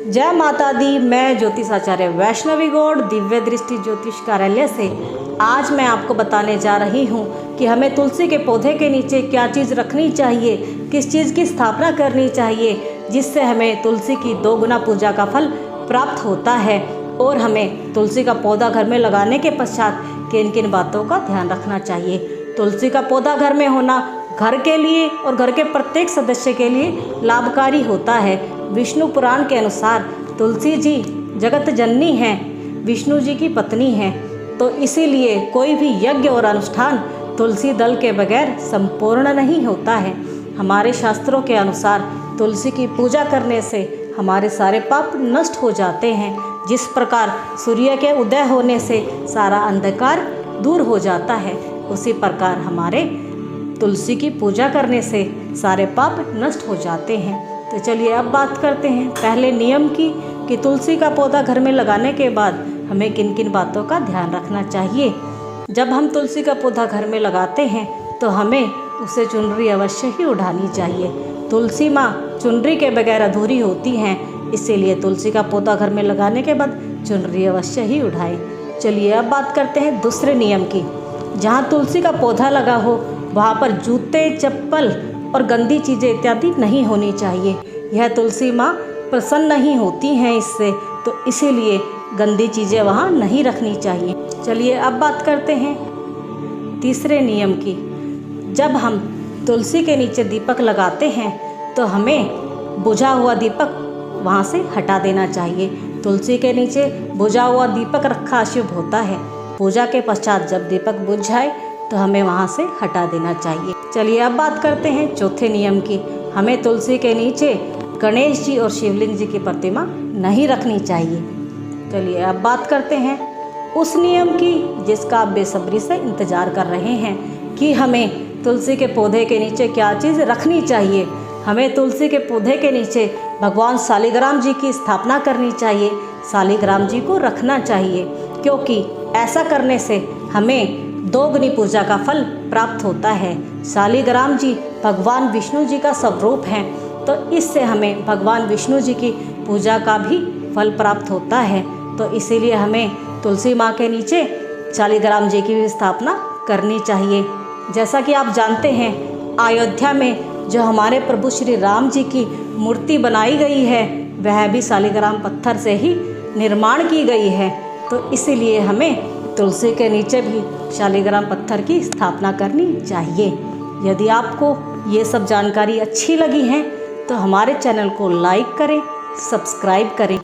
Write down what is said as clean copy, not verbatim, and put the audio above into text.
जय माता दी। मैं ज्योतिषाचार्य वैष्णवी गौड़ दिव्य दृष्टि ज्योतिष कार्यालय से आज मैं आपको बताने जा रही हूँ कि हमें तुलसी के पौधे के नीचे क्या चीज़ रखनी चाहिए, किस चीज़ की स्थापना करनी चाहिए जिससे हमें तुलसी की 2 गुना पूजा का फल प्राप्त होता है, और हमें तुलसी का पौधा घर में लगाने के पश्चात किन किन बातों का ध्यान रखना चाहिए। तुलसी का पौधा घर में होना घर के लिए और घर के प्रत्येक सदस्य के लिए लाभकारी होता है। विष्णु पुराण के अनुसार तुलसी जी जगत जननी हैं, विष्णु जी की पत्नी हैं, तो इसीलिए कोई भी यज्ञ और अनुष्ठान तुलसी दल के बगैर संपूर्ण नहीं होता है। हमारे शास्त्रों के अनुसार तुलसी की पूजा करने से हमारे सारे पाप नष्ट हो जाते हैं। जिस प्रकार सूर्य के उदय होने से सारा अंधकार दूर हो जाता है, उसी प्रकार हमारे तुलसी की पूजा करने से सारे पाप नष्ट हो जाते हैं। तो चलिए अब बात करते हैं पहले नियम की कि तुलसी का पौधा घर में लगाने के बाद हमें किन किन बातों का ध्यान रखना चाहिए। जब हम तुलसी का पौधा घर में लगाते हैं तो हमें उसे चुनरी अवश्य ही उड़ानी चाहिए। तुलसी माँ चुनरी के बगैर अधूरी होती हैं, इसीलिए तुलसी का पौधा घर में लगाने के बाद चुनरी अवश्य ही उड़ाएं। चलिए अब बात करते हैं दूसरे नियम की। जहाँ तुलसी का पौधा लगा हो वहाँ पर जूते, चप्पल और गंदी चीज़ें इत्यादि नहीं होनी चाहिए। यह तुलसी माँ प्रसन्न नहीं होती हैं इससे, तो इसीलिए गंदी चीज़ें वहाँ नहीं रखनी चाहिए। चलिए अब बात करते हैं तीसरे नियम की। जब हम तुलसी के नीचे दीपक लगाते हैं तो हमें बुझा हुआ दीपक वहाँ से हटा देना चाहिए। तुलसी के नीचे बुझा हुआ दीपक रखा अशुभ होता है। पूजा के पश्चात जब दीपक बुझ जाए तो हमें वहाँ से हटा देना चाहिए। चलिए अब बात करते हैं चौथे नियम की। हमें तुलसी के नीचे गणेश जी और शिवलिंग जी की प्रतिमा नहीं रखनी चाहिए। चलिए अब बात करते हैं उस नियम की जिसका आप बेसब्री से इंतज़ार कर रहे हैं कि हमें तुलसी के पौधे के नीचे क्या चीज़ रखनी चाहिए। हमें तुलसी के पौधे के नीचे भगवान शालिग्राम जी की स्थापना करनी चाहिए, शालिग्राम जी को रखना चाहिए, क्योंकि ऐसा करने से हमें 2 गुनी पूजा का फल प्राप्त होता है। शालिग्राम जी भगवान विष्णु जी का स्वरूप हैं, तो इससे हमें भगवान विष्णु जी की पूजा का भी फल प्राप्त होता है। तो इसीलिए हमें तुलसी माँ के नीचे शालिग्राम जी की भी स्थापना करनी चाहिए। जैसा कि आप जानते हैं अयोध्या में जो हमारे प्रभु श्री राम जी की मूर्ति बनाई गई है वह भी शालिग्राम पत्थर से ही निर्माण की गई है, तो इसीलिए हमें तुलसी के नीचे भी शालिग्राम पत्थर की स्थापना करनी चाहिए। यदि आपको ये सब जानकारी अच्छी लगी है तो हमारे चैनल को लाइक करें, सब्सक्राइब करें।